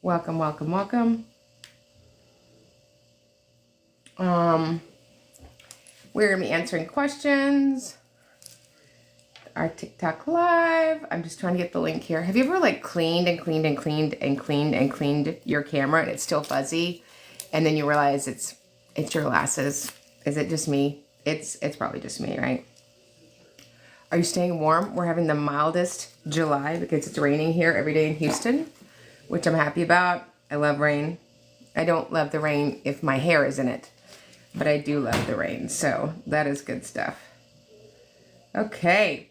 Welcome, welcome, welcome. We're going to be answering questions. Our TikTok live. I'm just trying to get the link here. Have you ever like cleaned and cleaned and cleaned and cleaned and cleaned your camera and it's still fuzzy? And then you realize it's your glasses. Is it just me? It's probably just me, right? Are you staying warm? We're having the mildest July because it's raining here every day in Houston, which I'm happy about. I love rain. I don't love the rain if my hair is in it, but I do love the rain, so that is good stuff. Okay.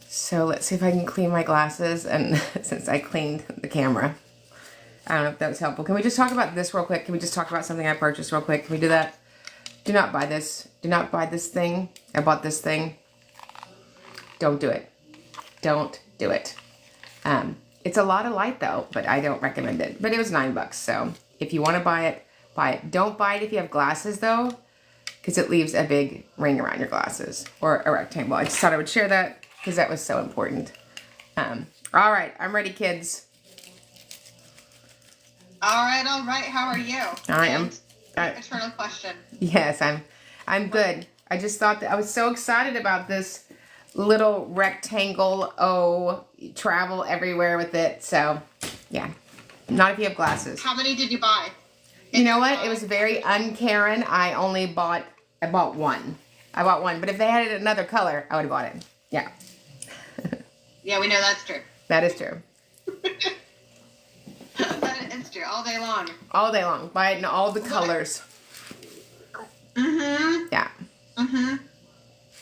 So let's see if I can clean my glasses, and since I cleaned the camera. I don't know if that was helpful. Can we just talk about this real quick? Can we just talk about something I purchased real quick? Can we do that? Do not buy this. Do not buy this thing. I bought this thing. Don't do it. Don't do it. It's a lot of light though, but I don't recommend it. But it was $9, so if you want to buy it, buy it. Don't buy it if you have glasses though, because it leaves a big ring around your glasses, or a rectangle. I just thought I would share that because that was so important. All right, I'm ready, kids. All right. How are you? I am. Eternal question. Yes, I'm good. I just thought that I was so excited about this little rectangle travel everywhere with it. So yeah, not if you have glasses. How many did you buy? You know what? It was very un-Karen. I bought one. I bought one, but if they had it another color, I would have bought it. Yeah. Yeah, we know that's true. That is true. It's true all day long. All day long. Buy it in all the colors. Mm-hmm. Yeah. Mm-hmm.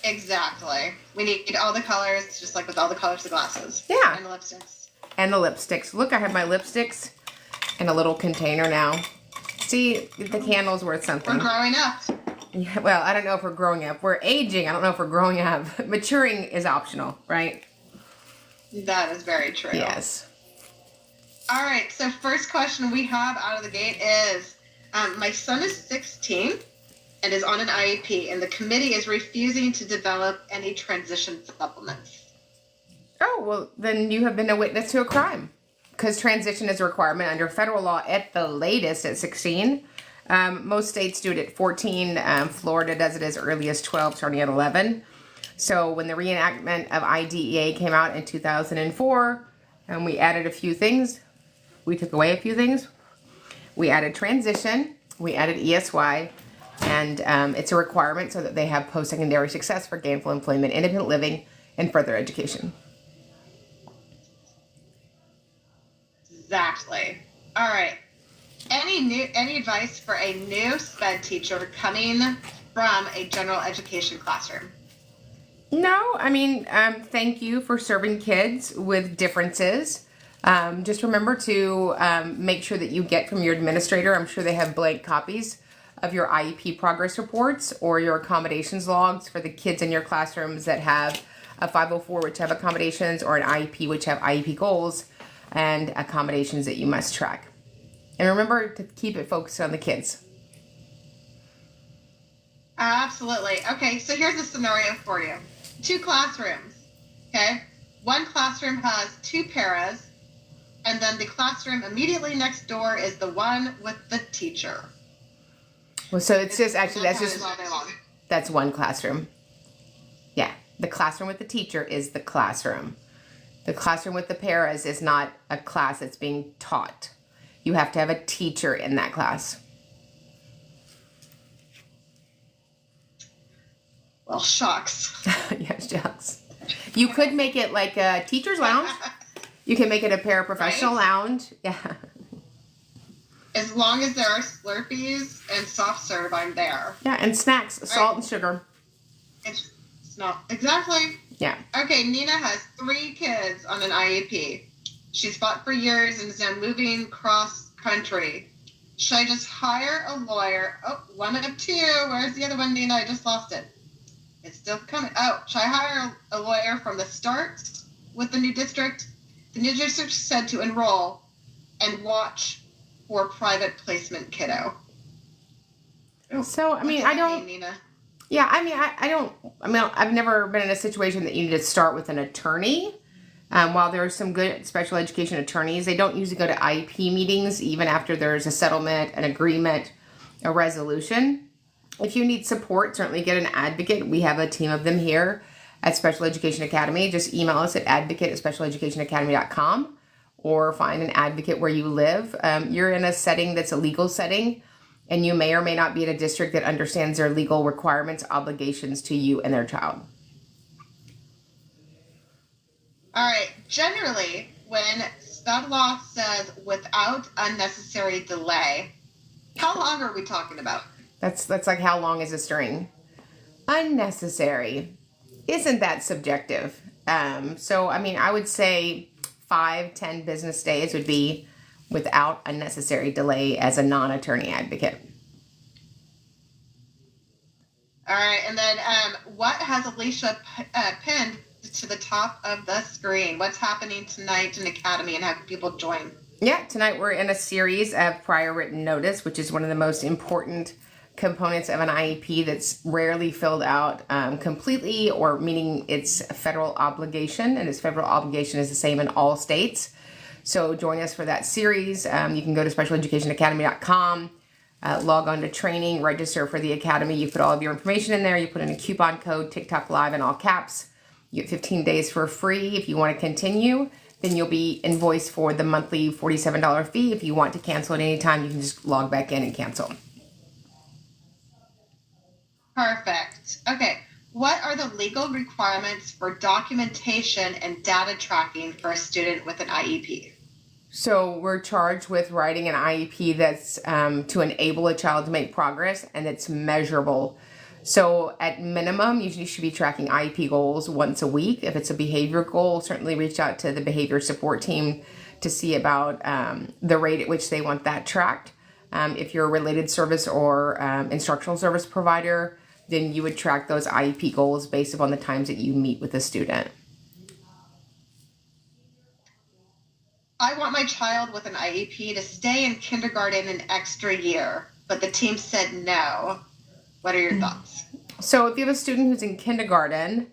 Exactly. We need all the colors, just like with all the colors of glasses. Yeah. And the lipsticks. And the lipsticks. Look, I have my lipsticks in a little container now. See, the candle's worth something. We're growing up. Yeah, well, I don't know if we're growing up. We're aging. I don't know if we're growing up. Maturing is optional, right? That is very true. Yes. All right. So first question we have out of the gate is, my son is 16 and is on an IEP, and the committee is refusing to develop any transition supplements. Oh, well, then you have been a witness to a crime, because transition is a requirement under federal law at the latest at 16. Most states do it at 14. Florida does it as early as 12, starting at 11. So when the reenactment of IDEA came out in 2004, and we added a few things, we took away a few things. We added transition, we added ESY, and it's a requirement so that they have post-secondary success for gainful employment, independent living, and further education. Exactly. All right. Any advice for a new SPED teacher coming from a general education classroom? No, I mean, thank you for serving kids with differences. Just remember to make sure that you get from your administrator. I'm sure they have blank copies of your IEP progress reports or your accommodations logs for the kids in your classrooms that have a 504, which have accommodations, or an IEP, which have IEP goals and accommodations that you must track. And remember to keep it focused on the kids. Absolutely. Okay, so here's a scenario for you. 2 classrooms, okay? One classroom has 2 paras, and then the classroom immediately next door is the one with the teacher. Well, so it's just, actually, that's one classroom. Yeah, the classroom with the teacher is the classroom. The classroom with the paras is not a class that's being taught. You have to have a teacher in that class. Well, shucks. Yeah, shucks. You could make it like a teacher's lounge. You can make it a paraprofessional lounge. Yeah. As long as there are Slurpees and soft serve, I'm there. Yeah, and snacks, salt and sugar. It's not exactly. Yeah. Okay, Nina has 3 kids on an IEP. She's fought for years and is now moving cross country. Should I just hire a lawyer? Oh, one of 2. Where's the other one, Nina? I just lost it. It's still coming. Oh, should I hire a lawyer from the start with the new district? The new district said to enroll and watch for private placement kiddo. So, I mean, I don't... Nina? Yeah, I mean, I don't... I mean, I've never been in a situation that you need to start with an attorney. While there are some good special education attorneys, they don't usually go to IEP meetings even after there's a settlement, an agreement, a resolution. If you need support, certainly get an advocate. We have a team of them here at Special Education Academy. Just email us at advocate@specialeducationacademy.com or find an advocate where you live. You're in a setting that's a legal setting, and you may or may not be in a district that understands their legal requirements, obligations to you and their child. All right. Generally, when stud law says without unnecessary delay, how long are we talking about? That's like, how long is a string? Unnecessary. Isn't that subjective? So, I mean, I would say 5-10 business days would be without unnecessary delay as a non-attorney advocate. All right. And then what has Alicia pinned to the top of the screen? What's happening tonight in Academy, and how can people join? Yeah, tonight we're in a series of prior written notice, which is one of the most important components of an IEP that's rarely filled out completely, or meaning it's a federal obligation, and its federal obligation is the same in all states. So join us for that series. You can go to specialeducationacademy.com, log on to training, register for the Academy. You put all of your information in there. You put in a coupon code, TikTok Live in all caps. You get 15 days for free. If you want to continue, then you'll be invoiced for the monthly $47 fee. If you want to cancel at any time, you can just log back in and cancel. Perfect. Okay. What are the legal requirements for documentation and data tracking for a student with an IEP? So we're charged with writing an IEP that's to enable a child to make progress, and it's measurable. So at minimum, you should be tracking IEP goals once a week. If it's a behavior goal, certainly reach out to the behavior support team to see about the rate at which they want that tracked. If you're a related service or instructional service provider, then you would track those IEP goals based upon the times that you meet with a student. I want my child with an IEP to stay in kindergarten an extra year, but the team said no. What are your thoughts? So if you have a student who's in kindergarten,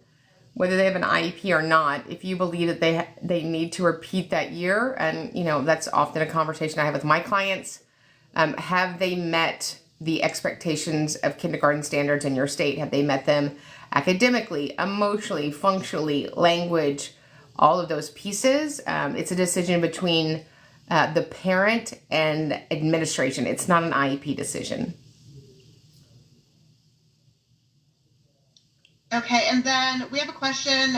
whether they have an IEP or not, if you believe that they need to repeat that year, and that's often a conversation I have with my clients, have they met the expectations of kindergarten standards in your state? Have they met them academically, emotionally, functionally, language, all of those pieces? It's a decision between the parent and administration. It's not an IEP decision. Okay, and then we have a question.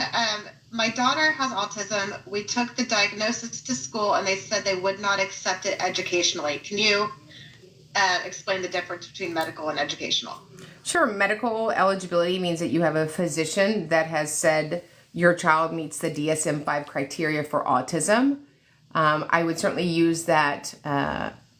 My daughter has autism. We took the diagnosis to school, and they said they would not accept it educationally. Can you explain the difference between medical and educational? Sure. Medical eligibility means that you have a physician that has said your child meets the DSM-5 criteria for autism. I would certainly use that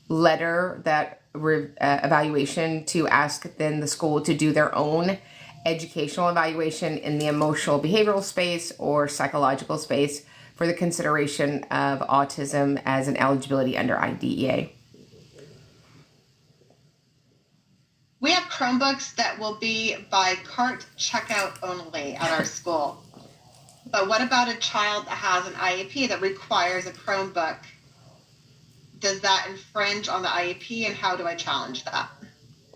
letter, that evaluation, to ask then the school to do their own educational evaluation in the emotional behavioral space or psychological space for the consideration of autism as an eligibility under IDEA. We have Chromebooks that will be by cart checkout only at our school. But what about a child that has an IEP that requires a Chromebook? Does that infringe on the IEP, and how do I challenge that?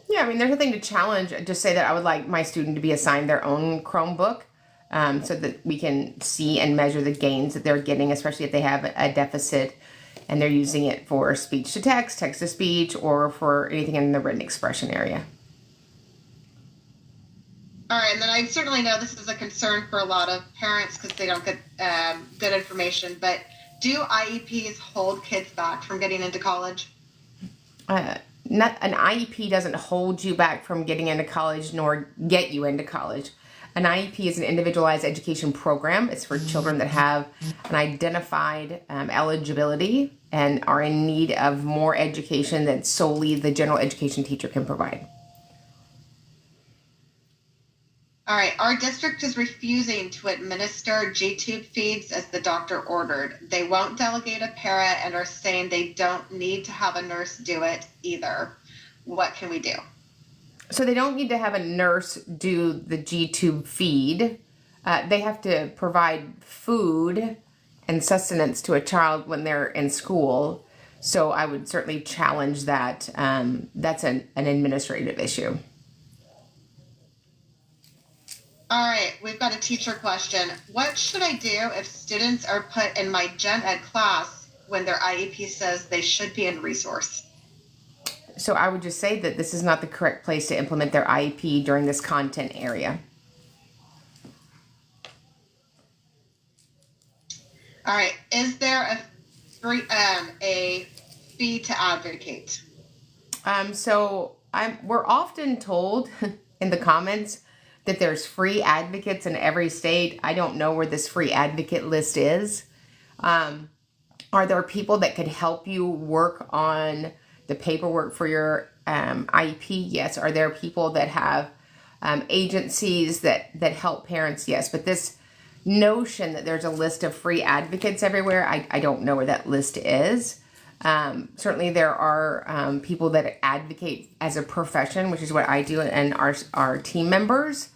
Yeah, I mean, there's nothing to challenge. Just say that I would like my student to be assigned their own Chromebook so that we can see and measure the gains that they're getting, especially if they have a deficit and they're using it for speech to text, text to speech, or for anything in the written expression area. All right, and then I certainly know this is a concern for a lot of parents because they don't get good information, but do IEPs hold kids back from getting into college? An IEP doesn't hold you back from getting into college nor get you into college. An IEP is an individualized education program. It's for children that have an identified eligibility and are in need of more education than solely the general education teacher can provide. All right, our district is refusing to administer G-tube feeds as the doctor ordered. They won't delegate a para and are saying they don't need to have a nurse do it either. What can we do? So they don't need to have a nurse do the G-tube feed. They have to provide food and sustenance to a child when they're in school. So I would certainly challenge that. That's an administrative issue. All right, we've got a teacher question. What should I do if students are put in my gen ed class when their IEP says they should be in resource? So I would just say that this is not the correct place to implement their IEP during this content area. All right, is there a fee to advocate? We're often told in the comments that there's free advocates in every state. I don't know where this free advocate list is. Are there people that could help you work on the paperwork for your IEP? Yes. Are there people that have agencies that help parents? Yes. But this notion that there's a list of free advocates everywhere, I don't know where that list is. Certainly there are people that advocate as a profession, which is what I do, and our team members.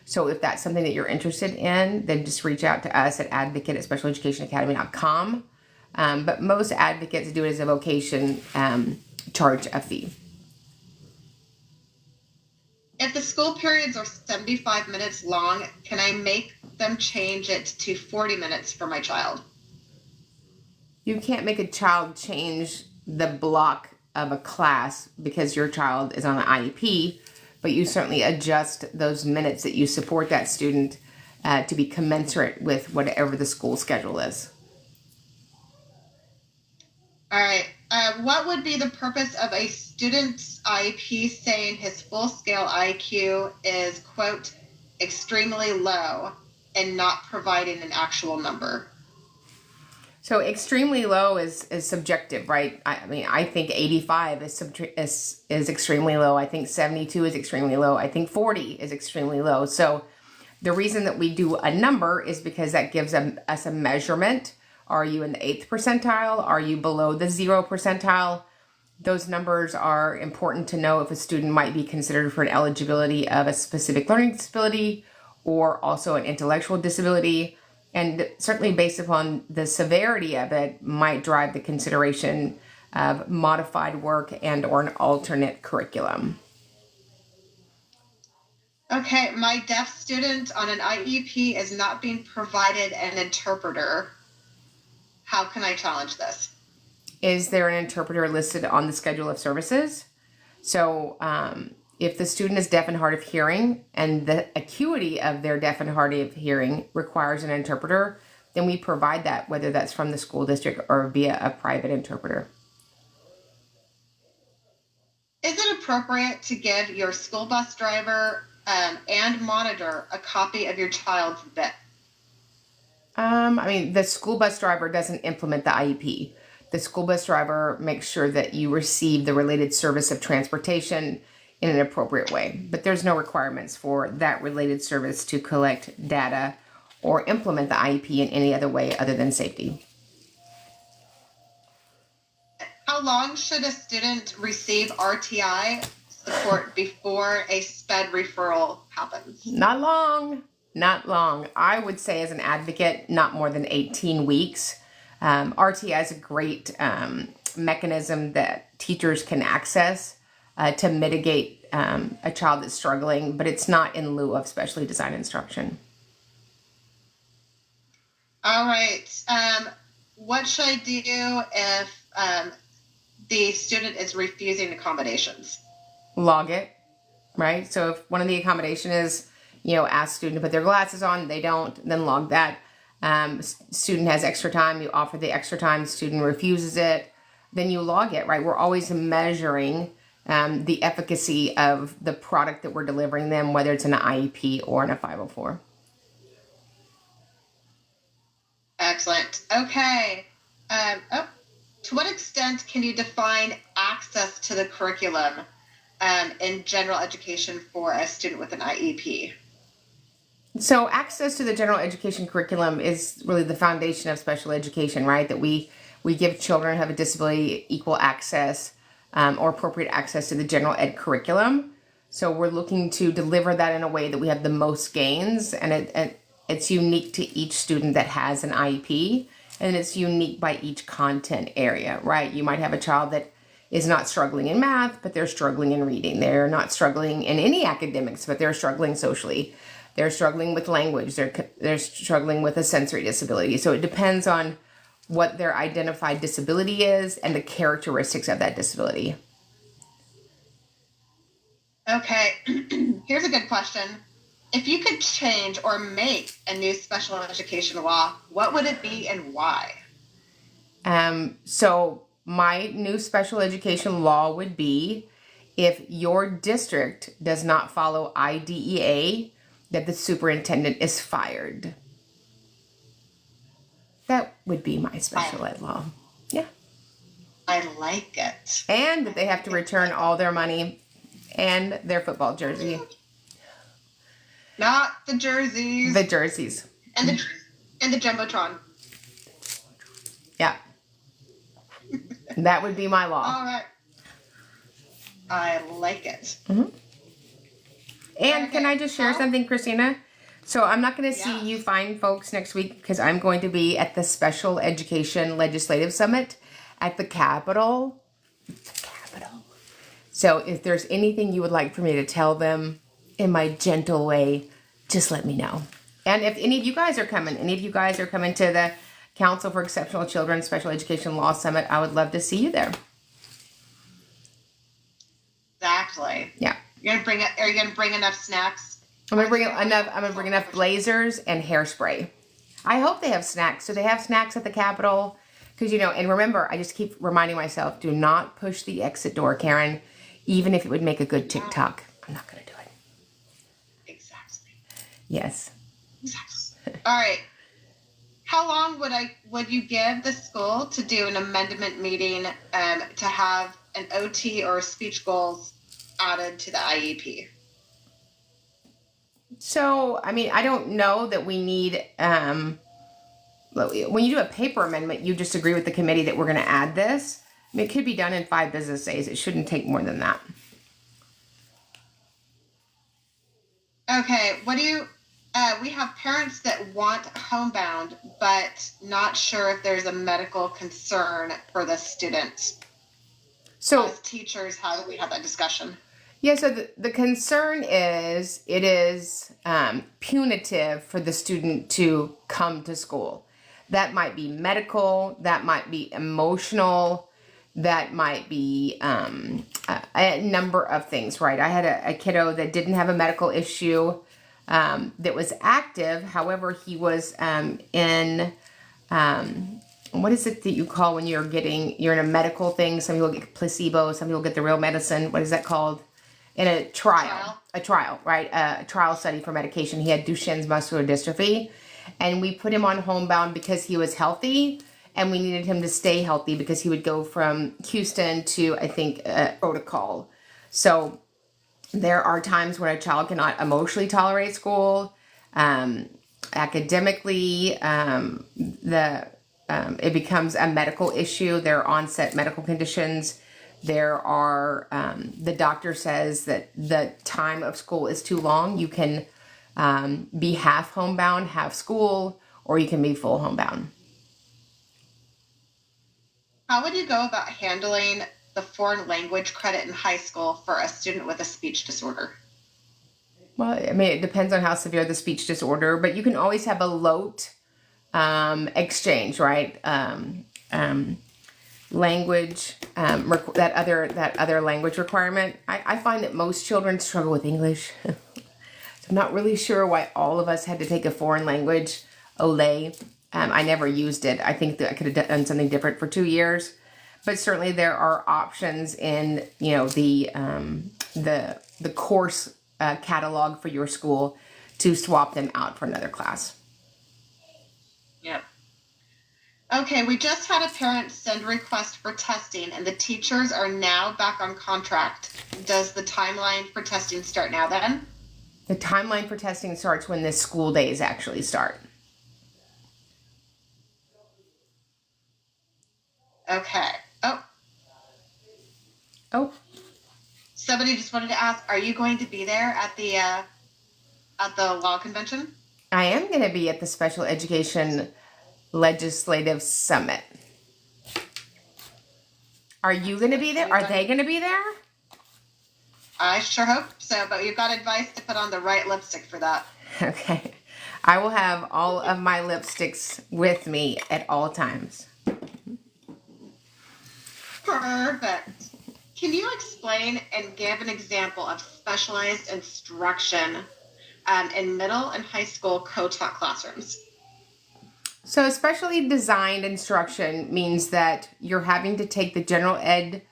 So if that's something that you're interested in, then just reach out to us at advocate@specialeducationacademy.com. But most advocates do it as a vocation, charge a fee. If the school periods are 75 minutes long, can I make them change it to 40 minutes for my child? You can't make a child change the block of a class because your child is on an IEP, but you certainly adjust those minutes that you support that student to be commensurate with whatever the school schedule is. All right. What would be the purpose of a student's IEP saying his full scale IQ is, quote, extremely low and not providing an actual number? So extremely low is subjective, right? I mean, I think 85 is extremely low. I think 72 is extremely low. I think 40 is extremely low. So the reason that we do a number is because that gives us a measurement. Are you in the 8th percentile? Are you below the 0 percentile? Those numbers are important to know if a student might be considered for an eligibility of a specific learning disability or also an intellectual disability. And certainly based upon the severity of it might drive the consideration of modified work and or an alternate curriculum. Okay, my deaf student on an IEP is not being provided an interpreter. How can I challenge this? Is there an interpreter listed on the schedule of services? So if the student is deaf and hard of hearing and the acuity of their deaf and hard of hearing requires an interpreter, then we provide that, whether that's from the school district or via a private interpreter. Is it appropriate to give your school bus driver and monitor a copy of your child's BIP? I mean, the school bus driver doesn't implement the IEP. The school bus driver makes sure that you receive the related service of transportation in an appropriate way. But there's no requirements for that related service to collect data or implement the IEP in any other way other than safety. How long should a student receive RTI support before a SPED referral happens? Not long. Not long. I would say as an advocate, not more than 18 weeks. RTI is a great mechanism that teachers can access to mitigate a child that's struggling, but it's not in lieu of specially designed instruction. All right. What should I do if the student is refusing accommodations? Log it, right? So if one of the accommodation is, ask student to put their glasses on, they don't, then log that. Student has extra time, you offer the extra time, student refuses it, then you log it, right? We're always measuring the efficacy of the product that we're delivering them, whether it's an IEP or in a 504. Excellent. Okay. To what extent can you define access to the curriculum in general education for a student with an IEP? So access to the general education curriculum is really the foundation of special education, right? That we give children who have a disability equal access or appropriate access to the general ed curriculum. So we're looking to deliver that in a way that we have the most gains, and it's unique to each student that has an IEP. and it's unique by each content area, right? You might have a child that is not struggling in math, but they're struggling in reading. They're not struggling in any academics, but they're struggling socially. They're struggling with language. They're struggling with a sensory disability. So it depends on what their identified disability is and the characteristics of that disability. Okay, here's a good question. If you could change or make a new special education law, what would it be and why? So my new special education law would be, if your district does not follow IDEA, that the superintendent is fired. That would be my special ed law. Yeah. I like it. And that they have to return all their money and their football jersey. Not the jerseys. The jerseys. And the Jumbotron. Yeah. That would be my law. All right. I like it. Mm-hmm. And can I just share something, Christina? So I'm not going to see you fine folks next week because I'm going to be at the Special Education Legislative Summit at the Capitol. So if there's anything you would like for me to tell them in my gentle way, just let me know. And if any of you guys are coming to the Council for Exceptional Children Special Education Law Summit, I would love to see you there. Exactly. Yeah. Are you gonna bring enough snacks? I'm gonna bring enough blazers and hairspray. I hope they have snacks. Do they have snacks at the Capitol? Because, and remember, I just keep reminding myself, do not push the exit door, Karen, even if it would make a good TikTok. I'm not going to do it. Exactly. Yes. Exactly. All right. How long would you give the school to do an amendment meeting to have an OT or speech goals added to the IEP? So, I don't know that we need, when you do a paper amendment, you just agree with the committee that we're going to add this. It could be done in 5 business days. It shouldn't take more than that. Okay. We have parents that want homebound, but not sure if there's a medical concern for the student. So as teachers, how do we have that discussion? Yeah, so the concern is it is punitive for the student to come to school. That might be medical, that might be emotional, that might be a number of things, right? I had a kiddo that didn't have a medical issue that was active. However, he was in, what is it that you call when you're in a medical thing? Some people get placebo, some people get the real medicine. What is that called? In a trial, right? A trial study for medication. He had Duchenne's muscular dystrophy. And we put him on homebound because he was healthy, and we needed him to stay healthy because he would go from Houston to, I think, protocol. So there are times when a child cannot emotionally tolerate school. Academically, it becomes a medical issue. There are onset medical conditions. There are, the doctor says that the time of school is too long. You can be half homebound, half school, or you can be full homebound. How would you go about handling the foreign language credit in high school for a student with a speech disorder? Well, it depends on how severe the speech disorder, but you can always have a LOTE exchange, right? Language, that other language requirement. I find that most children struggle with English. I'm not really sure why all of us had to take a foreign language, OLE. I never used it. I think that I could have done something different for 2 years. But certainly there are options in, the course catalog for your school to swap them out for another class. Yep. Okay, we just had a parent send a request for testing, and the teachers are now back on contract. Does the timeline for testing start now then? The timeline for testing starts when the school days actually start. Okay. Oh. Somebody just wanted to ask, are you going to be there at the law convention? I am going to be at the Special Education Legislative Summit. Are you going to be there? Are they going to be there? I sure hope so, but you've got advice to put on the right lipstick for that. Okay. I will have all of my lipsticks with me at all times. Perfect. Can you explain and give an example of specialized instruction in middle and high school co-taught classrooms? So specially designed instruction means that you're having to take the general ed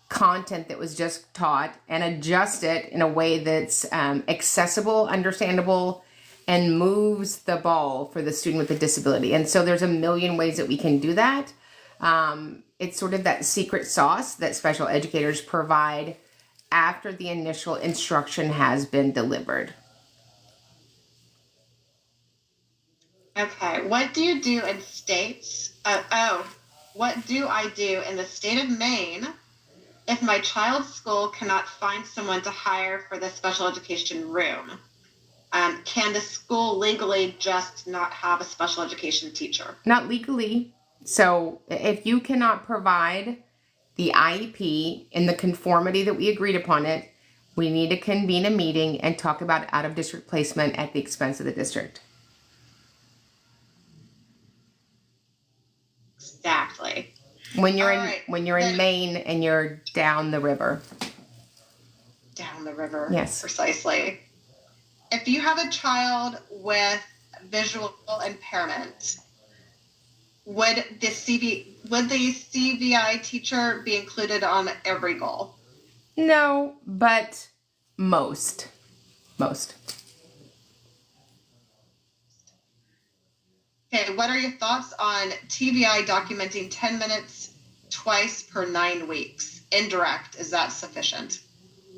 content that was just taught and adjust it in a way that's accessible, understandable, and moves the ball for the student with a disability. And so there's a million ways that we can do that. It's sort of that secret sauce that special educators provide after the initial instruction has been delivered. Okay, what do you do in states? What do I do in the state of Maine if my child's school cannot find someone to hire for the special education room? Can the school legally just not have a special education teacher? Not legally. So if you cannot provide the IEP in the conformity that we agreed upon it, we need to convene a meeting and talk about out-of-district placement at the expense of the district. Exactly. When you're in Maine and you're down the river. Down the river. Yes. Precisely. If you have a child with visual impairment, would the CVI teacher be included on every goal? No, but most. Okay, what are your thoughts on TVI documenting 10 minutes twice per 9 weeks? Indirect, is that sufficient?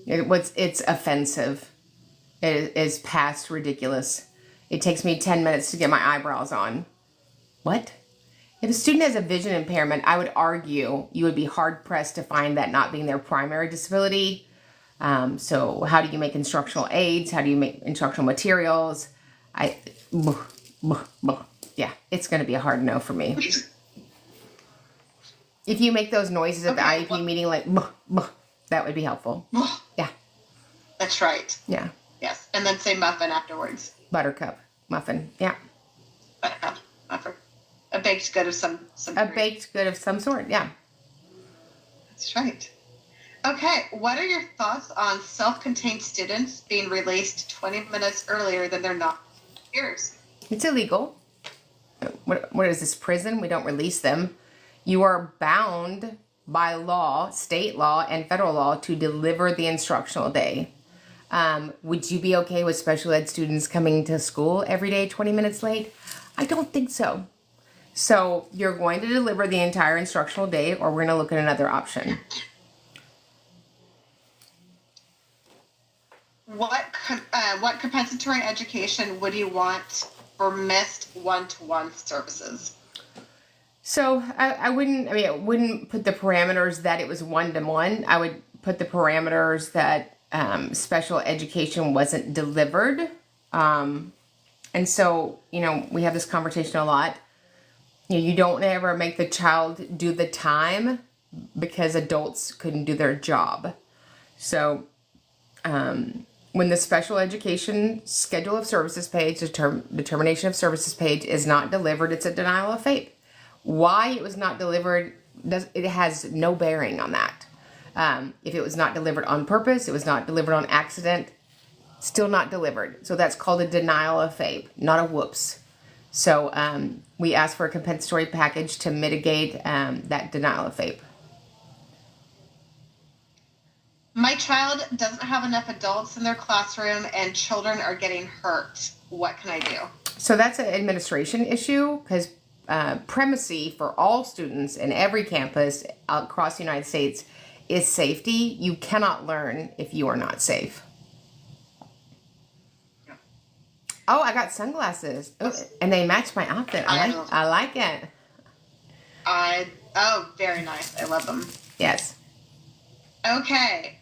It's offensive. It is past ridiculous. It takes me 10 minutes to get my eyebrows on. What? If a student has a vision impairment, I would argue you would be hard-pressed to find that not being their primary disability. So how do you make instructional aids? How do you make instructional materials? Yeah, it's going to be a hard no for me. If you make those noises at the IEP meeting, like, that would be helpful. Yeah. That's right. Yeah. Yes, and then say muffin afterwards. Buttercup muffin. Yeah. Buttercup muffin. A baked good of some A baked good of some sort. Yeah. That's right. Okay, what are your thoughts on self-contained students being released 20 minutes earlier than their peers? It's illegal. What is this, prison? We don't release them. You are bound by law, state law and federal law, to deliver the instructional day. Would you be okay with special ed students coming to school every day 20 minutes late? I don't think so. So you're going to deliver the entire instructional day, or we're going to look at another option. What compensatory education would you want for missed one-to-one services? So I wouldn't put the parameters that it was one-to-one. I would put the parameters that special education wasn't delivered. And so, we have this conversation a lot. You don't ever make the child do the time because adults couldn't do their job. So when the special education schedule of services page, determination of services page is not delivered, it's a denial of FAPE. Why it was not delivered, it has no bearing on that. If it was not delivered on purpose, it was not delivered on accident, still not delivered. So that's called a denial of FAPE, not a whoops. So we asked for a compensatory package to mitigate that denial of FAPE. My child doesn't have enough adults in their classroom and children are getting hurt. What can I do? So that's an administration issue, because primacy for all students in every campus across the United States is safety. You cannot learn if you are not safe. Oh, I got sunglasses. Ooh, and they match my outfit. I like it. Very nice. I love them. Yes. Okay.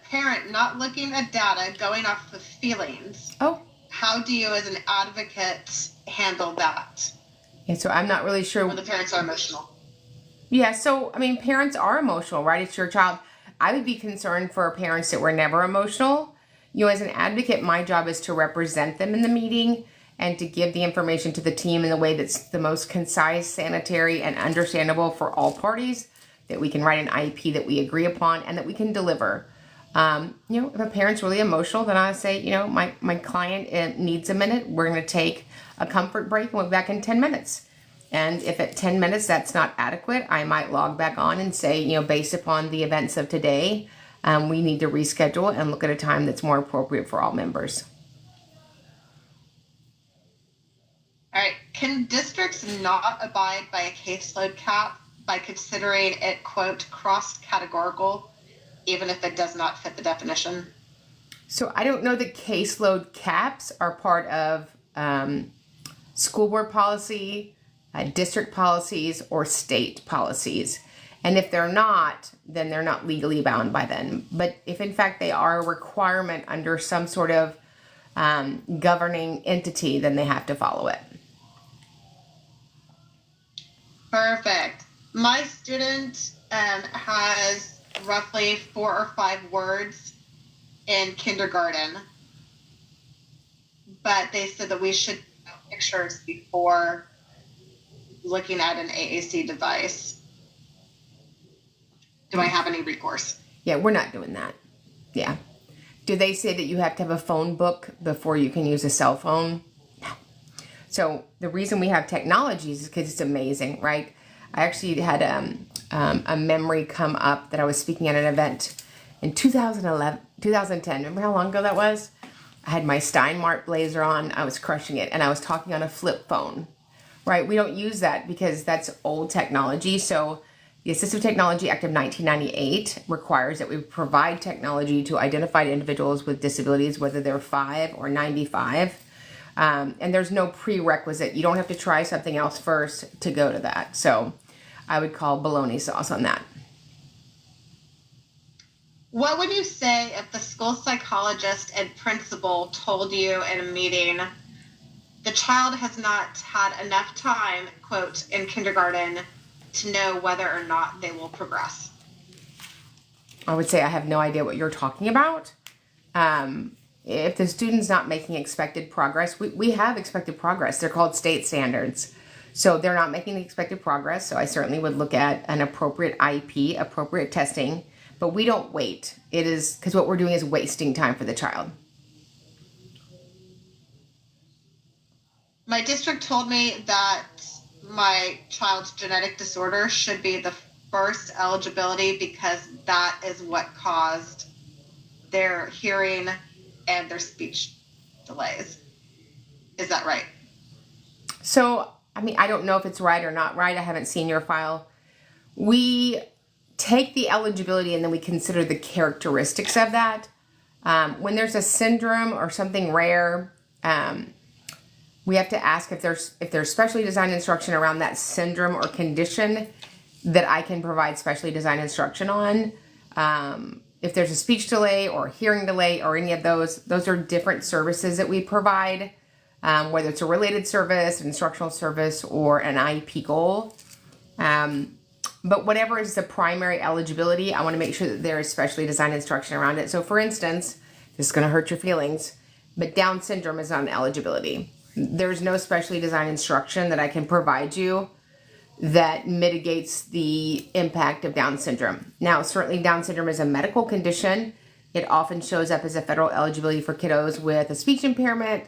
Parent not looking at data, going off of feelings. Oh. How do you as an advocate handle that? Yeah, so I'm not really sure. when the parents are emotional. Yeah, so I mean, parents are emotional, right? It's your child. I would be concerned for parents that were never emotional. You know, as an advocate, my job is to represent them in the meeting and to give the information to the team in a way that's the most concise, sanitary, and understandable for all parties, that we can write an IEP that we agree upon and that we can deliver. You know, if a parent's really emotional, then I say, you know, my client needs a minute. We're going to take a comfort break and we'll be back in 10 minutes. And if at 10 minutes that's not adequate, I might log back on and say, you know, based upon the events of today, we need to reschedule and look at a time that's more appropriate for all members. All right. Can districts not abide by a caseload cap by considering it, quote, cross-categorical, even if it does not fit the definition? So I don't know that caseload caps are part of school board policy, district policies, or state policies. And if they're not, then they're not legally bound by them. But if in fact they are a requirement under some sort of governing entity, then they have to follow it. Perfect. My student has roughly 4 or 5 words in kindergarten, but they said that we should take pictures before looking at an AAC device. Do I have any recourse? Yeah, we're not doing that. Yeah. Do they say that you have to have a phone book before you can use a cell phone? No. So the reason we have technologies is because it's amazing, right? I actually had a memory come up that I was speaking at an event in 2010. Remember how long ago that was? I had my Steinmart blazer on. I was crushing it. And I was talking on a flip phone, right? We don't use that because that's old technology. So the Assistive Technology Act of 1998 requires that we provide technology to identified individuals with disabilities, whether they're 5 or 95. And there's no prerequisite. You don't have to try something else first to go to that. So I would call bologna sauce on that. What would you say if the school psychologist and principal told you in a meeting the child has not had enough time, quote, in kindergarten to know whether or not they will progress? I would say I have no idea what you're talking about. If the student's not making expected progress, we have expected progress. They're called state standards. So they're not making the expected progress. So I certainly would look at an appropriate IEP, appropriate testing, but we don't wait. It is because what we're doing is wasting time for the child. My district told me that my child's genetic disorder should be the first eligibility because that is what caused their hearing and their speech delays. Is that right? So, I mean, I don't know if it's right or not right. I haven't seen your file. We take the eligibility and then we consider the characteristics of that. When there's a syndrome or something rare, we have to ask if there's specially designed instruction around that syndrome or condition that I can provide specially designed instruction on. If there's a speech delay or hearing delay or any of those are different services that we provide, whether it's a related service, an instructional service, or an IEP goal. But whatever is the primary eligibility, I want to make sure that there is specially designed instruction around it. So for instance, this is going to hurt your feelings, but Down syndrome is not an eligibility. There's no specially designed instruction that I can provide you that mitigates the impact of Down syndrome. Now, certainly Down syndrome is a medical condition. It often shows up as a federal eligibility for kiddos with a speech impairment.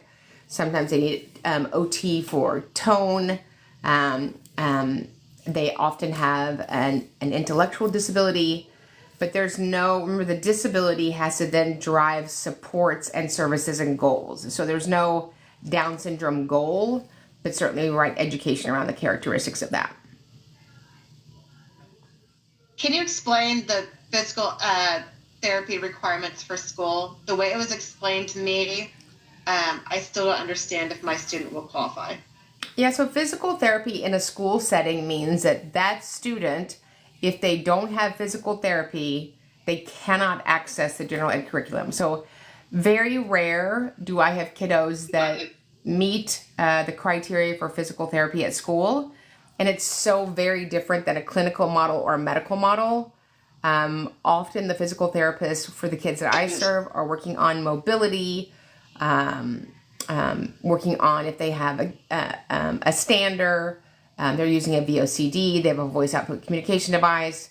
Sometimes they need OT for tone. They often have an intellectual disability, but remember the disability has to then drive supports and services and goals. So there's no Down syndrome goal, but certainly right education around the characteristics of that. Can you explain the physical therapy requirements for school? The way it was explained to me, I still don't understand if my student will qualify. Yeah, so physical therapy in a school setting means that student, if they don't have physical therapy, they cannot access the general ed curriculum. So very rare do I have kiddos that meet the criteria for physical therapy at school. And it's so very different than a clinical model or a medical model. Often the physical therapists for the kids that I serve are working on mobility, working on if they have a stander, they're using a VOCD, they have a voice output communication device,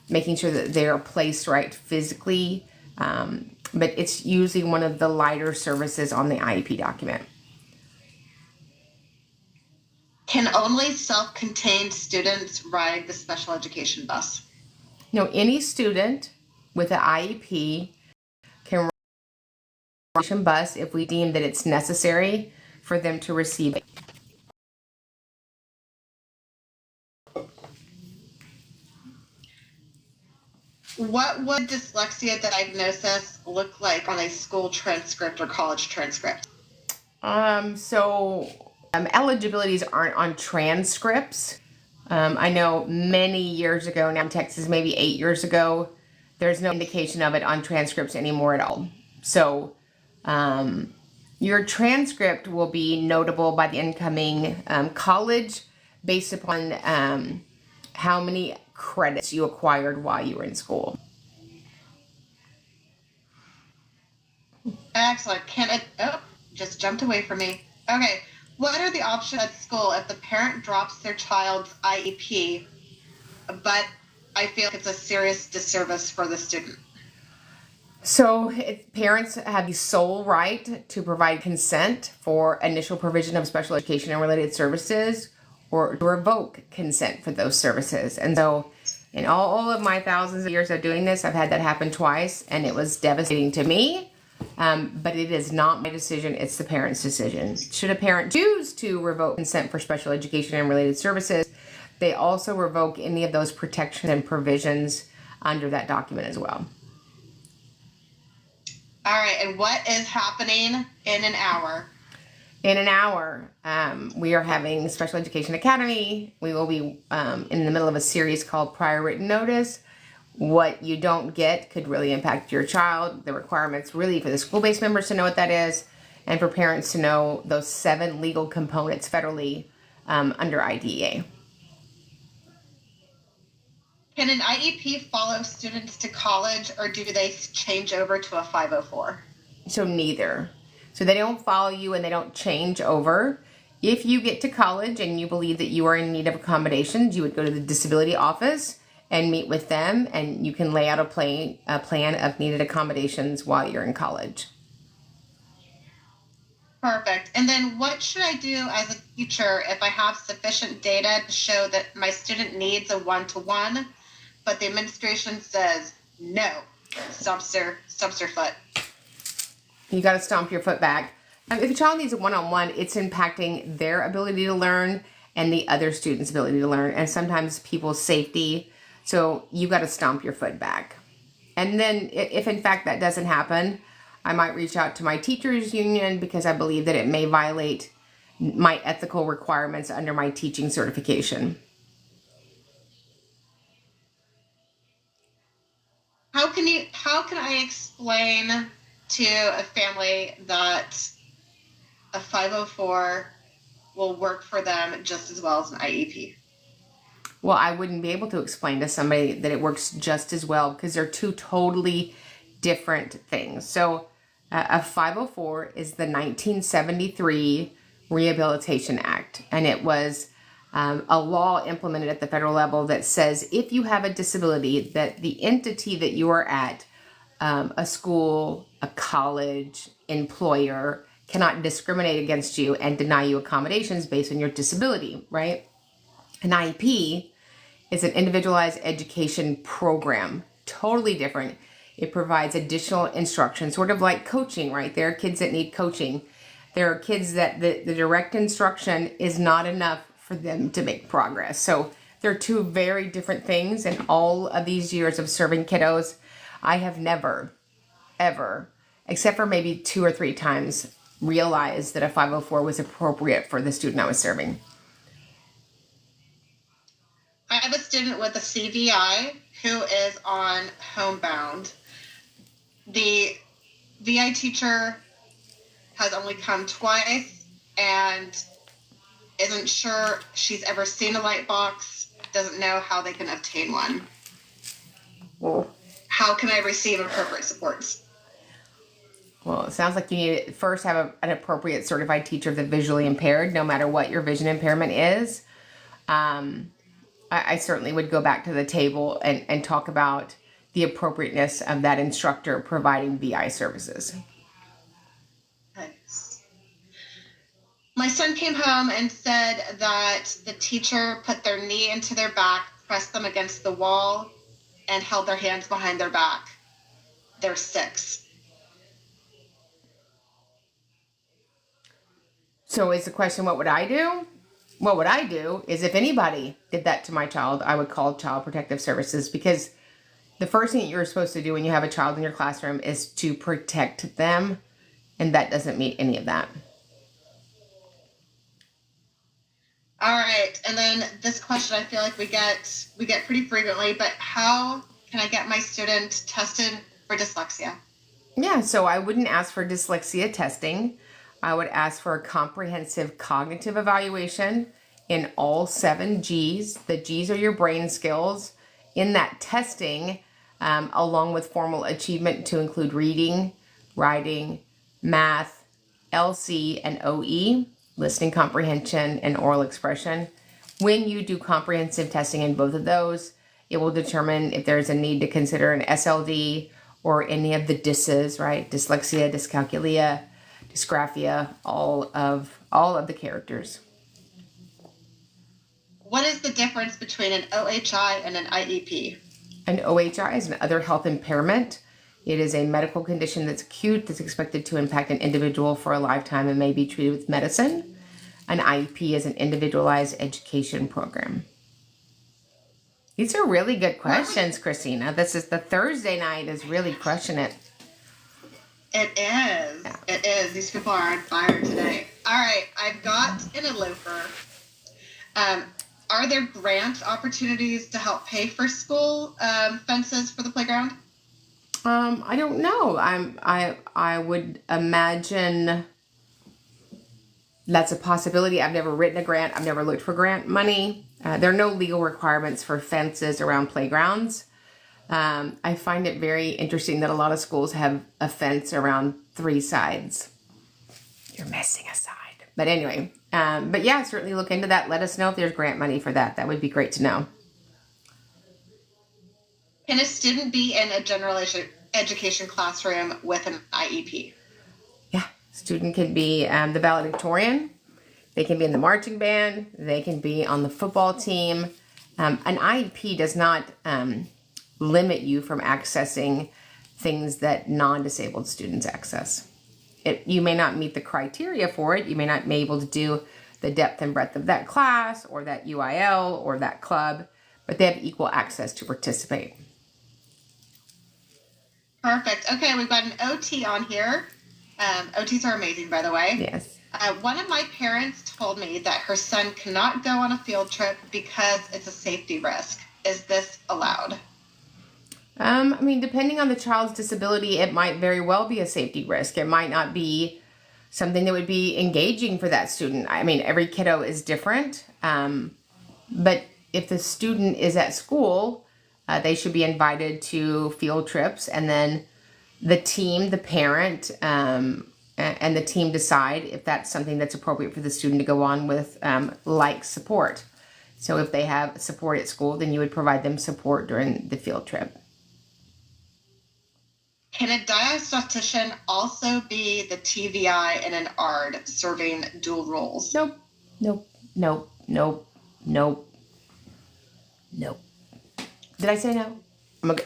making sure that they're placed right physically. But it's usually one of the lighter services on the IEP document. Can only self-contained students ride the special education bus? No, any student with an IEP can ride the education bus if we deem that it's necessary for them to receive it. What would dyslexia diagnosis look like on a school transcript or college transcript? Eligibilities aren't on transcripts. I know many years ago, now in Texas, maybe 8 years ago, there's no indication of it on transcripts anymore at all. So your transcript will be notable by the incoming college based upon how many credits you acquired while you were in school. Excellent. Just jumped away from me. Okay. What are the options at school if the parent drops their child's IEP, but I feel like it's a serious disservice for the student? So parents have the sole right to provide consent for initial provision of special education and related services, or to revoke consent for those services. And so in all of my thousands of years of doing this, I've had that happen twice, and it was devastating to me. But it is not my decision, it's the parent's decision. Should a parent choose to revoke consent for special education and related services, they also revoke any of those protections and provisions under that document as well. All right, and what is happening in an hour? In an hour, we are having Special Education Academy. We will be in the middle of a series called Prior Written Notice. What you don't get could really impact your child. The requirements really for the school-based members to know what that is, and for parents to know those 7 legal components federally under IDEA. Can an IEP follow students to college, or do they change over to a 504? So neither. So they don't follow you and they don't change over. If you get to college and you believe that you are in need of accommodations, you would go to the disability office and meet with them, and you can lay out a plan of needed accommodations while you're in college. Perfect. And then what should I do as a teacher if I have sufficient data to show that my student needs a one-to-one, but the administration says no, stomps their foot? You got to stomp your foot back. If a child needs a one-on-one, it's impacting their ability to learn and the other student's ability to learn, and sometimes people's safety. So you got to stomp your foot back. And then if in fact that doesn't happen, I might reach out to my teachers union because I believe that it may violate my ethical requirements under my teaching certification. How can I explain to a family that a 504 will work for them just as well as an IEP? Well, I wouldn't be able to explain to somebody that it works just as well because they're two totally different things. So a 504 is the 1973 Rehabilitation Act, and it was a law implemented at the federal level that says if you have a disability, that the entity that you are at, a school, a college, employer, cannot discriminate against you and deny you accommodations based on your disability, right? An IEP is an individualized education program, totally different. It provides additional instruction, sort of like coaching, right? There are kids that need coaching. There are kids that the direct instruction is not enough for them to make progress. So they're two very different things. In all of these years of serving kiddos, I have never, ever, except for maybe 2 or 3 times, realized that a 504 was appropriate for the student I was serving. I have a student with a CVI who is on homebound. The VI teacher has only come twice and isn't sure she's ever seen a light box, doesn't know how they can obtain one. Well, how can I receive appropriate supports? Well, it sounds like you need to first have an appropriate certified teacher of the visually impaired, no matter what your vision impairment is. I certainly would go back to the table and talk about the appropriateness of that instructor providing VI services. Nice. My son came home and said that the teacher put their knee into their back, pressed them against the wall, and held their hands behind their back. They're 6. So is the question, what would I do? What would I do is if anybody did that to my child, I would call Child Protective Services, because the first thing you're supposed to do when you have a child in your classroom is to protect them, and that doesn't mean any of that. All right, and then this question I feel like we get pretty frequently, but how can I get my student tested for dyslexia? Yeah, so I wouldn't ask for dyslexia testing. I would ask for a comprehensive cognitive evaluation in all 7 Gs. The Gs are your brain skills. In that testing, along with formal achievement to include reading, writing, math, LC, and OE, listening comprehension, and oral expression. When you do comprehensive testing in both of those, it will determine if there's a need to consider an SLD or any of the DISs, right? Dyslexia, dyscalculia, dysgraphia, all of the characters. What is the difference between an OHI and an IEP? An OHI is an other health impairment. It is a medical condition that's acute, that's expected to impact an individual for a lifetime and may be treated with medicine. An IEP is an individualized education program. These are really good questions, Christina. This is the Thursday night is really crushing it. It is. Yeah. It is. These people are on fire today. All right. I've got an eloper. Are there grant opportunities to help pay for school fences for the playground? I don't know. I would imagine that's a possibility. I've never written a grant. I've never looked for grant money. There are no legal requirements for fences around playgrounds. I find it very interesting that a lot of schools have a fence around 3 sides. You're missing a side. But anyway, but yeah, certainly look into that. Let us know if there's grant money for that. That would be great to know. Can a student be in a general education classroom with an IEP? Yeah, student can be the valedictorian. They can be in the marching band. They can be on the football team. An IEP does not limit you from accessing things that non-disabled students access. You may not meet the criteria for it. You may not be able to do the depth and breadth of that class or that UIL or that club, but they have equal access to participate. Perfect. Okay, we've got an OT on here. OTs are amazing, by the way. Yes. One of my parents told me that her son cannot go on a field trip because it's a safety risk. Is this allowed? I mean, depending on the child's disability, it might very well be a safety risk. It might not be something that would be engaging for that student. I mean, every kiddo is different. But if the student is at school, they should be invited to field trips, and then the team, the parent, and the team decide if that's something that's appropriate for the student to go on with, like support. So if they have support at school, then you would provide them support during the field trip. Can a diagnostician also be the TVI in an ARD, serving dual roles? Nope. Nope. Nope. Nope. Nope. Nope. Did I say no? No.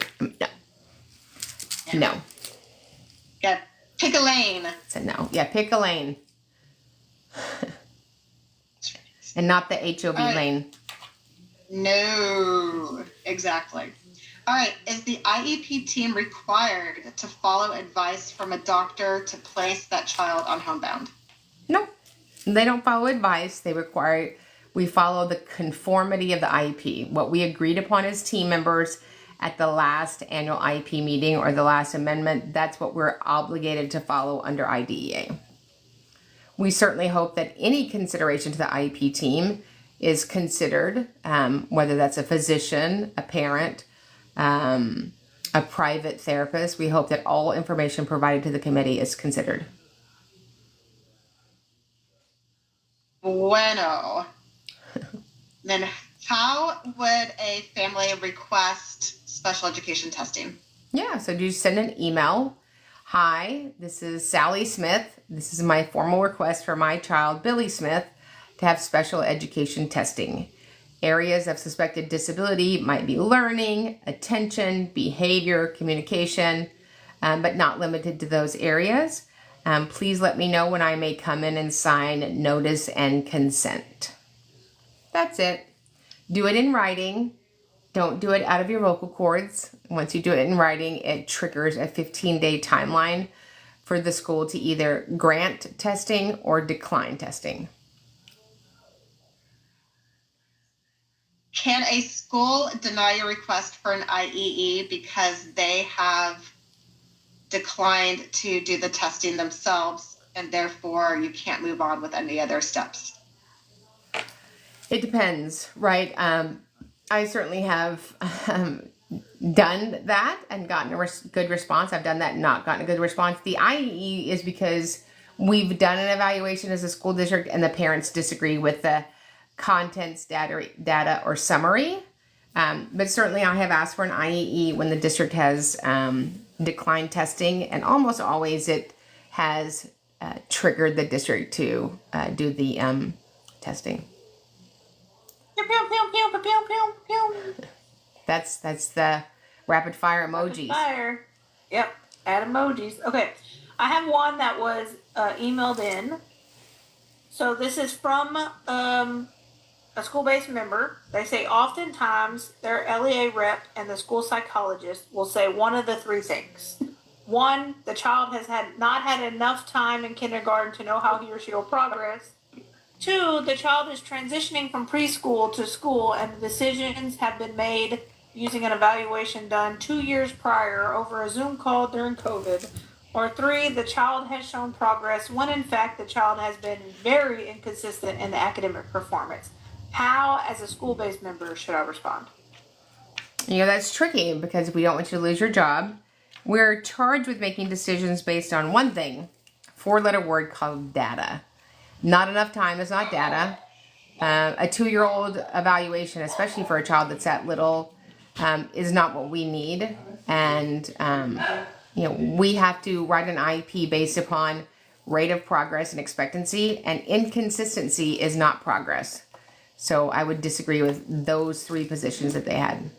No. Yeah. Pick a lane. I said no. Yeah, pick a lane. And not the HOV lane. No, exactly. All right. Is the IEP team required to follow advice from a doctor to place that child on homebound? No, they don't follow advice. We follow the conformity of the IEP. What we agreed upon as team members at the last annual IEP meeting or the last amendment, that's what we're obligated to follow under IDEA. We certainly hope that any consideration to the IEP team is considered, whether that's a physician, a parent, a private therapist. We hope that all information provided to the committee is considered. Bueno. Then how would a family request special education testing? Yeah, so you send an email. Hi, this is Sally Smith. This is my formal request for my child, Billy Smith, to have special education testing. Areas of suspected disability might be learning, attention, behavior, communication, but not limited to those areas. Please let me know when I may come in and sign notice and consent. That's it. Do it in writing. Don't do it out of your vocal cords. Once you do it in writing, it triggers a 15-day timeline for the school to either grant testing or decline testing. Can a school deny your request for an IEE because they have declined to do the testing themselves, and therefore you can't move on with any other steps? It depends, right? I certainly have done that and gotten a good response. I've done that and not gotten a good response. The IEE is because we've done an evaluation as a school district and the parents disagree with the contents, data or summary. But certainly I have asked for an IEE when the district has declined testing, and almost always it has triggered the district to do the testing. Pew, pew, pew, pew, pew, pew, pew. That's the rapid fire emojis. Rapid fire. Yep. Add emojis. Okay. I have one that was emailed in. So this is from a school-based member. They say oftentimes their LEA rep and the school psychologist will say one of the three things. One, the child has not had enough time in kindergarten to know how he or she will progress. Two, the child is transitioning from preschool to school and the decisions have been made using an evaluation done 2 years prior over a Zoom call during COVID. Or three, the child has shown progress when in fact the child has been very inconsistent in the academic performance. How, as a school-based member, should I respond? You know, that's tricky because we don't want you to lose your job. We're charged with making decisions based on one thing, 4-letter word called data. Not enough time is not data. A 2-year-old evaluation, especially for a child that's that little, is not what we need. And, you know, we have to write an IEP based upon rate of progress and expectancy, and inconsistency is not progress. So I would disagree with those three positions that they had.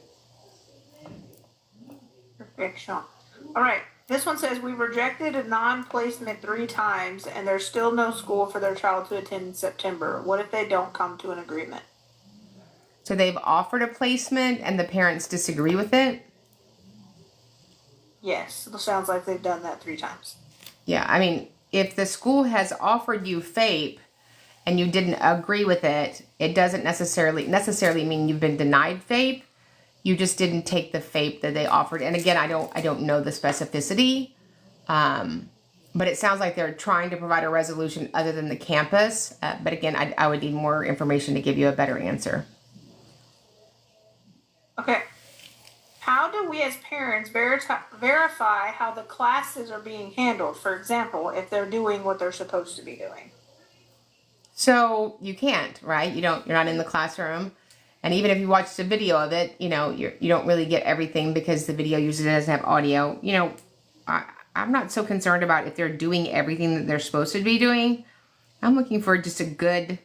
Perfection. All right. This one says we rejected a non-placement 3 times and there's still no school for their child to attend in September. What if they don't come to an agreement? So they've offered a placement and the parents disagree with it? Yes. It sounds like they've done that 3 times. Yeah, I mean, if the school has offered you FAPE and you didn't agree with it, it doesn't necessarily mean you've been denied FAPE. You just didn't take the FAPE that they offered. And again, I don't know the specificity, but it sounds like they're trying to provide a resolution other than the campus. But again, I would need more information to give you a better answer. Okay. How do we as parents verify how the classes are being handled? For example, if they're doing what they're supposed to be doing. So you can't, right? You're not in the classroom. And even if you watched a video of it, you know, you don't really get everything because the video usually doesn't have audio. You know, I'm not so concerned about if they're doing everything that they're supposed to be doing. I'm looking for just a good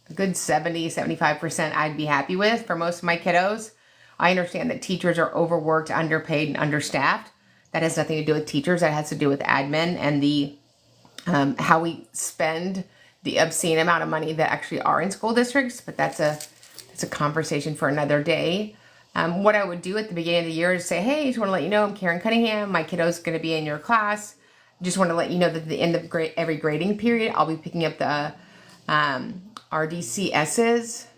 70, 75% I'd be happy with for most of my kiddos. I understand that teachers are overworked, underpaid, and understaffed. That has nothing to do with teachers. That has to do with admin and the how we spend the obscene amount of money that actually are in school districts. But that's a conversation for another day. What I would do at the beginning of the year is say, hey, I just want to let you know I'm Mayer Cunningham. My kiddo's going to be in your class. Just want to let you know that at the end of every grading period, I'll be picking up the RDCSs.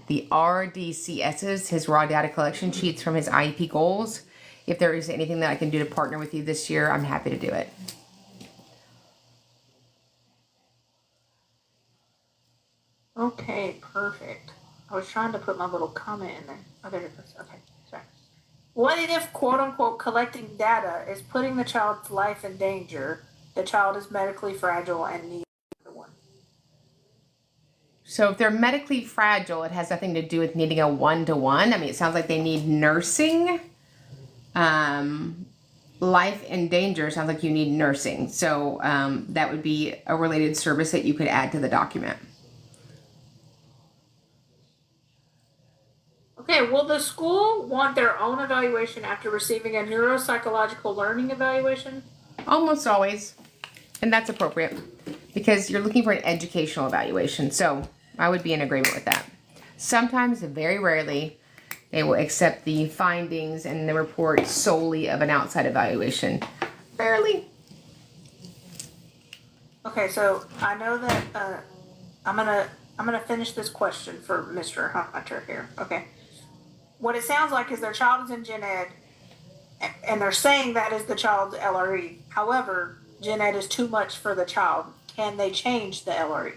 The RDCSs, his raw data collection sheets from his IEP goals. If there is anything that I can do to partner with you this year, I'm happy to do it. Okay, perfect. I was trying to put my little comment in there. Oh, there it is. Okay, sorry. What if, quote unquote, collecting data is putting the child's life in danger? The child is medically fragile and needs one. So if they're medically fragile, it has nothing to do with needing a one-to-one. I mean, it sounds like they need nursing. Life in danger sounds like you need nursing. So that would be a related service that you could add to the document. Okay, will the school want their own evaluation after receiving a neuropsychological learning evaluation? Almost always. And that's appropriate because you're looking for an educational evaluation. So I would be in agreement with that. Sometimes, very rarely, they will accept the findings and the report solely of an outside evaluation. Rarely. Okay, so I know that I'm gonna finish this question for Mr. Hunter here. Okay. What it sounds like is their child is in Gen Ed, and they're saying that is the child's LRE. However, Gen Ed is too much for the child. Can they change the LRE?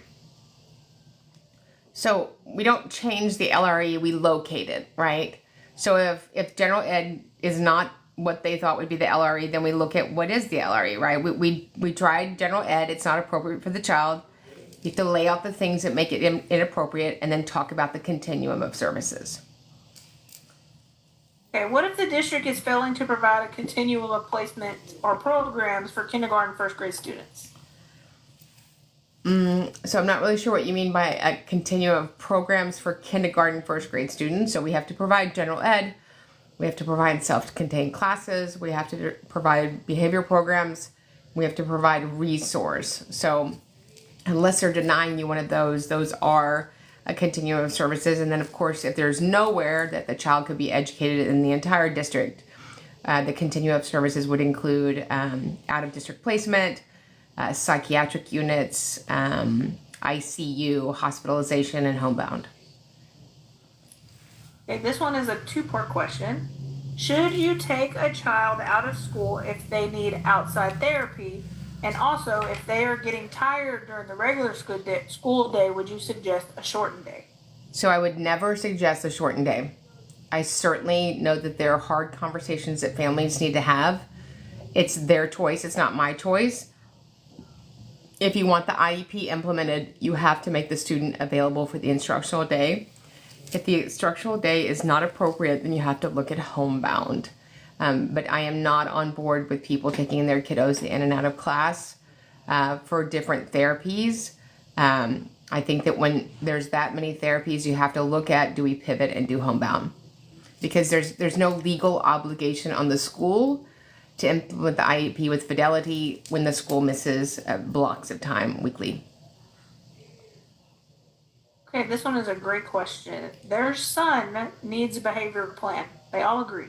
So we don't change the LRE, we locate it, right? So if general ed is not what they thought would be the LRE, then we look at what is the LRE, right? We tried general ed, it's not appropriate for the child. You have to lay out the things that make it inappropriate and then talk about the continuum of services. Okay, what if the district is failing to provide a continuum of placement or programs for kindergarten, first grade students? So I'm not really sure what you mean by a continuum of programs for kindergarten, first grade students. So we have to provide general ed, we have to provide self-contained classes, we have to provide behavior programs, we have to provide resource. So unless they're denying you one of those are a continuum of services. And then of course, if there's nowhere that the child could be educated in the entire district, the continuum of services would include out-of-district placement, psychiatric units, ICU, hospitalization, and homebound. Okay, this one is a two-part question. Should you take a child out of school if they need outside therapy? And also, if they are getting tired during the regular school day, would you suggest a shortened day? So I would never suggest a shortened day. I certainly know that there are hard conversations that families need to have. It's their choice, it's not my choice. If you want the IEP implemented, you have to make the student available for the instructional day. If the instructional day is not appropriate, then you have to look at homebound. But I am not on board with people taking their kiddos in and out of class for different therapies. I think that when there's that many therapies, you have to look at, do we pivot and do homebound? Because there's no legal obligation on the school to implement the IEP with fidelity when the school misses blocks of time weekly. Okay, this one is a great question. Their son needs a behavior plan. They all agree.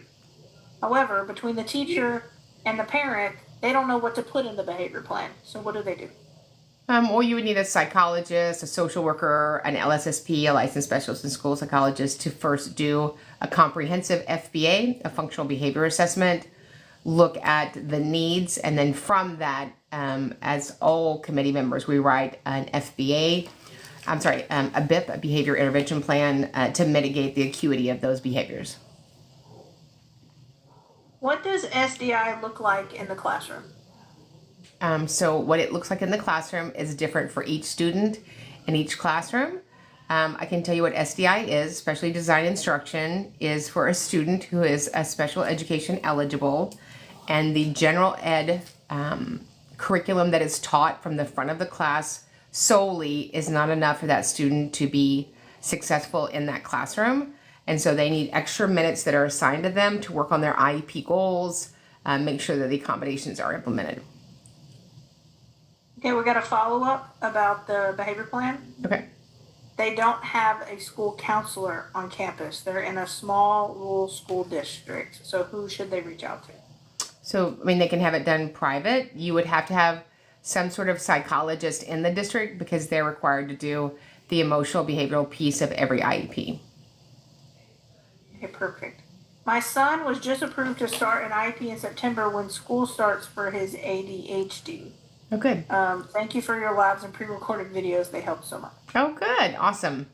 However, between the teacher and the parent, they don't know what to put in the behavior plan. So what do they do? Or you would need a psychologist, a social worker, an LSSP, a licensed specialist in school psychologist, to first do a comprehensive FBA, a functional behavior assessment, look at the needs, and then from that, as all committee members, we write an FBA, a BIP, a behavior intervention plan, to mitigate the acuity of those behaviors. What does SDI look like in the classroom? So what it looks like in the classroom is different for each student in each classroom. I can tell you what SDI is, specially designed instruction, is for a student who is a special education eligible, and the general ed curriculum that is taught from the front of the class solely is not enough for that student to be successful in that classroom. And so they need extra minutes that are assigned to them to work on their IEP goals, make sure that the accommodations are implemented. Okay, we got a follow-up about the behavior plan. Okay. They don't have a school counselor on campus. They're in a small rural school district. So who should they reach out to? So, I mean, they can have it done private. You would have to have some sort of psychologist in the district because they're required to do the emotional behavioral piece of every IEP. Okay, perfect. My son was just approved to start an IEP in September when school starts for his ADHD. Oh, good. Thank you for your labs and pre-recorded videos. They help so much. Oh, good. Awesome.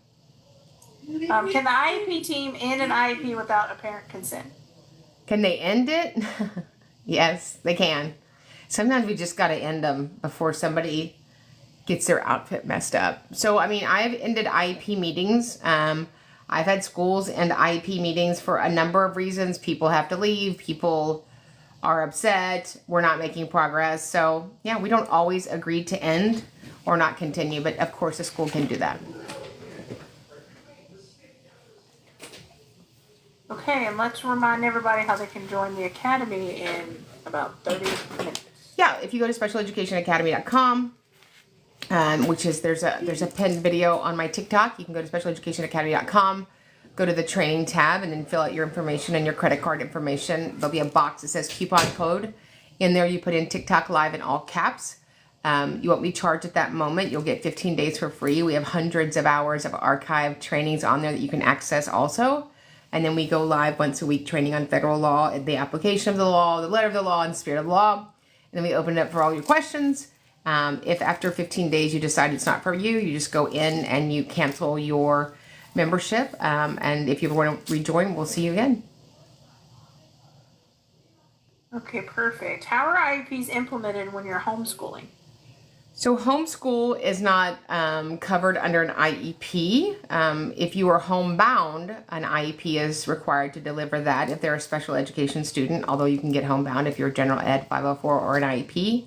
Can the IEP team end an IEP without a parent consent? Can they end it? Yes, they can. Sometimes we just got to end them before somebody gets their outfit messed up. So, I mean, I've ended IEP meetings. I've had schools end IEP meetings for a number of reasons. People have to leave. People are upset. We're not making progress. So, yeah, we don't always agree to end or not continue. But, of course, a school can do that. Okay, and let's remind everybody how they can join the academy in about 30 minutes. Yeah, if you go to specialeducationacademy.com, which is there's a pinned video on my TikTok. You can go to specialeducationacademy.com, go to the training tab, and then fill out your information and your credit card information. There'll be a box that says coupon code. In there, you put in TikTok Live in all caps. You won't be charged at that moment. You'll get 15 days for free. We have hundreds of hours of archived trainings on there that you can access also. And then we go live once a week training on federal law, the application of the law, the letter of the law, and the spirit of the law. And then we open it up for all your questions. If after 15 days you decide it's not for you, you just go in and you cancel your membership. And if you want to rejoin, we'll see you again. Okay, perfect. How are IEPs implemented when you're homeschooling? So homeschool is not covered under an IEP. If you are homebound, an IEP is required to deliver that if they're a special education student, although you can get homebound if you're general ed 504 or an IEP.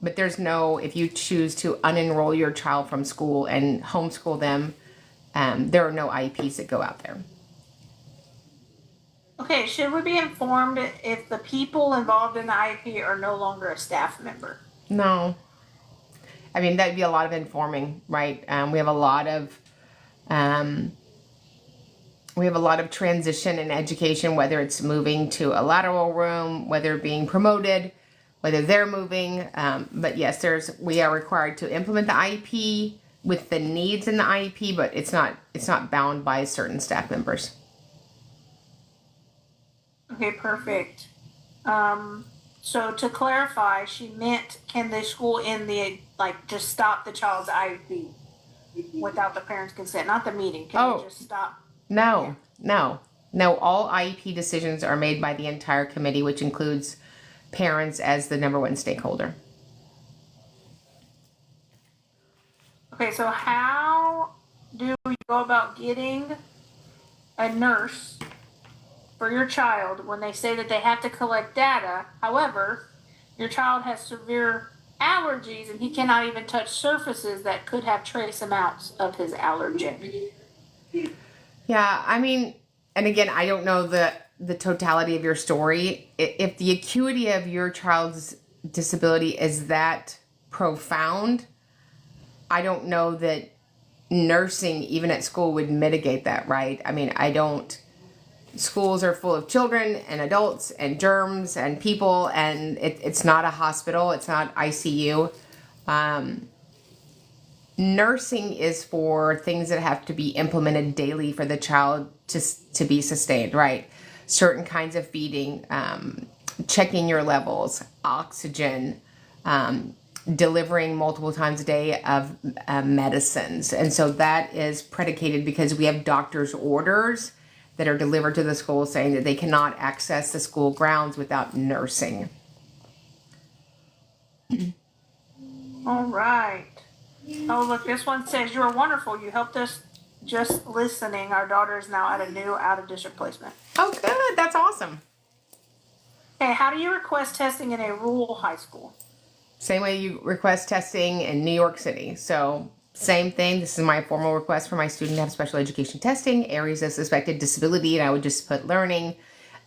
But there's no, if you choose to unenroll your child from school and homeschool them, there are no IEPs that go out there. Okay, should we be informed if the people involved in the IEP are no longer a staff member? No. I mean, that'd be a lot of informing, right? We have a lot of transition in education, whether it's moving to a lateral room, whether being promoted, whether they're moving. But yes, we are required to implement the IEP with the needs in the IEP, but it's not bound by certain staff members. Okay, perfect. So to clarify, she meant, can the school end just stop the child's IEP without the parent's consent, not the meeting? Can they just stop? No. All IEP decisions are made by the entire committee, which includes parents as the number one stakeholder. Okay, so how do you go about getting a nurse for your child when they say that they have to collect data? However, your child has severe allergies and he cannot even touch surfaces that could have trace amounts of his allergen. Yeah, I mean, and again, I don't know the totality of your story. If the acuity of your child's disability is that profound, I don't know that nursing, even at school, would mitigate that, right? I mean, schools are full of children and adults and germs and people, and it's not a hospital. It's not ICU. Nursing is for things that have to be implemented daily for the child to be sustained, right? Certain kinds of feeding, checking your levels, oxygen, delivering multiple times a day of medicines. And so that is predicated because we have doctor's orders that are delivered to the school saying that they cannot access the school grounds without nursing. All right. Oh, look, this one says, "You are wonderful. You helped us just listening. Our daughter is now at a new out-of-district placement." Oh, good. That's awesome. Okay, how do you request testing in a rural high school? Same way you request testing in New York City. So same thing. This is my formal request for my student to have special education testing, areas of suspected disability, and I would just put learning,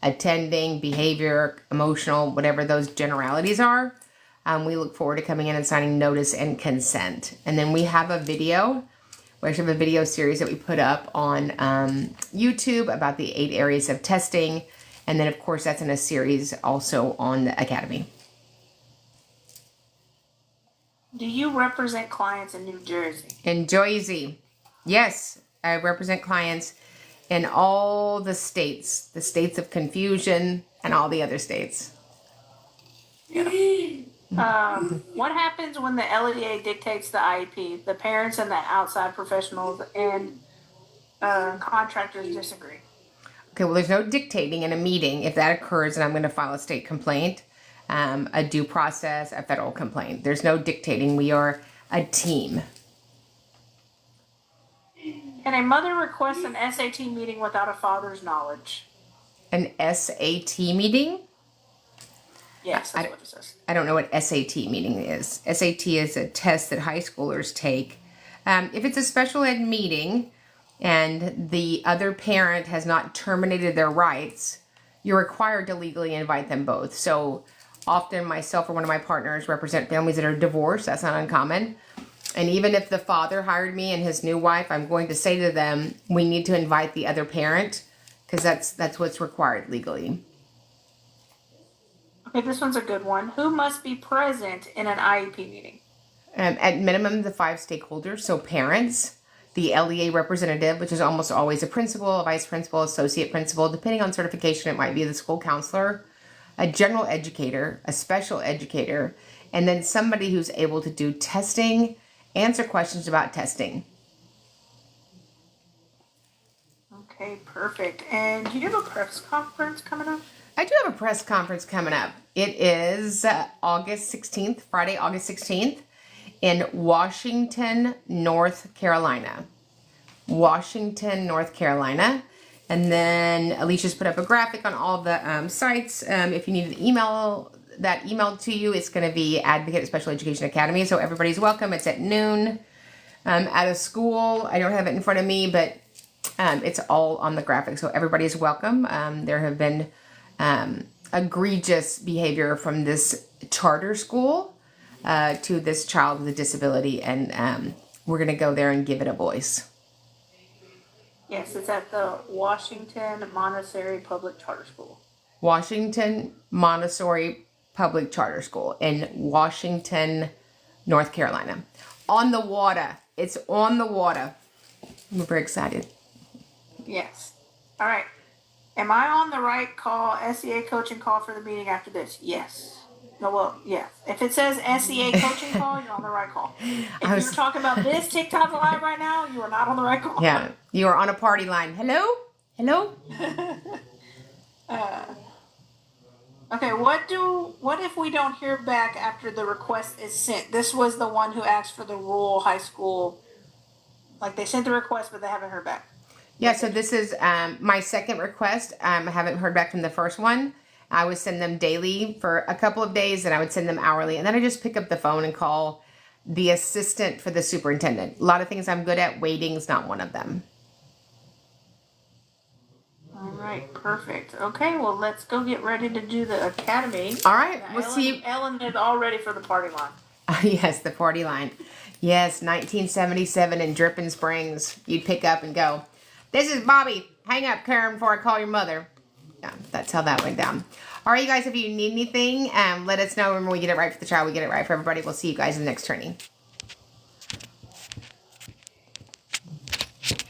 attending, behavior, emotional, whatever those generalities are. We look forward to coming in and signing notice and consent. And then we have a video. We actually have a video series that we put up on YouTube about the 8 areas of testing. And then, of course, that's in a series also on the Academy. Do you represent clients in New Jersey? In Jersey. Yes, I represent clients in all the states of confusion and all the other states. Yeah. What happens when the LEA dictates the IEP? The parents and the outside professionals and contractors disagree. Okay, well, there's no dictating in a meeting. If that occurs, and I'm going to file a state complaint, a due process, a federal complaint. There's no dictating. We are a team. Can a mother request an SAT meeting without a father's knowledge? An SAT meeting? Yes, that's what it says. I don't know what SAT meeting is. SAT is a test that high schoolers take. If it's a special ed meeting and the other parent has not terminated their rights, you're required to legally invite them both. So often myself or one of my partners represent families that are divorced. That's not uncommon. And even if the father hired me and his new wife, I'm going to say to them, we need to invite the other parent because that's what's required legally. Okay, this one's a good one. Who must be present in an IEP meeting? At minimum, the 5 stakeholders, so parents, the LEA representative, which is almost always a principal, a vice principal, associate principal, depending on certification, it might be the school counselor, a general educator, a special educator, and then somebody who's able to do testing, answer questions about testing. Okay, perfect. And do you have a press conference coming up? I do have a press conference coming up. It is August 16th, Friday, August 16th, in Washington, North Carolina. Washington, North Carolina. And then Alicia's put up a graphic on all the sites. If you need an email, that emailed to you, it's going to be Advocate Special Education Academy. So everybody's welcome. It's at noon at a school. I don't have it in front of me, but it's all on the graphic. So everybody's welcome. There have been egregious behavior from this charter school to this child with a disability, and we're going to go there and give it a voice. Yes, it's at the Washington Montessori Public Charter School. Washington Montessori Public Charter School in Washington, North Carolina. On the water. It's on the water. I'm very excited. Yes. All right. Am I on the right call, SEA coaching call for the meeting after this? Yes. No, well, yes. If it says SEA coaching call, you're on the right call. If you're talking about this TikTok live right now, you are not on the right call. Yeah, you are on a party line. Hello? Hello? Okay, what if we don't hear back after the request is sent? This was the one who asked for the rural high school. Like, they sent the request, but they haven't heard back. Yeah, so this is my second request. I haven't heard back from the first one. I would send them daily for a couple of days, and I would send them hourly. And then I just pick up the phone and call the assistant for the superintendent. A lot of things I'm good at. Waiting's not one of them. All right, perfect. Okay, well, let's go get ready to do the academy. All right, we'll see you. Ellen is all ready for the party line. Yes, the party line. Yes, 1977 in Dripping Springs. You'd pick up and go, "This is Bobby. Hang up, Karen, before I call your mother." Yeah, that's how that went down. All right, you guys, if you need anything, let us know. Remember, we get it right for the child. We get it right for everybody. We'll see you guys in the next training.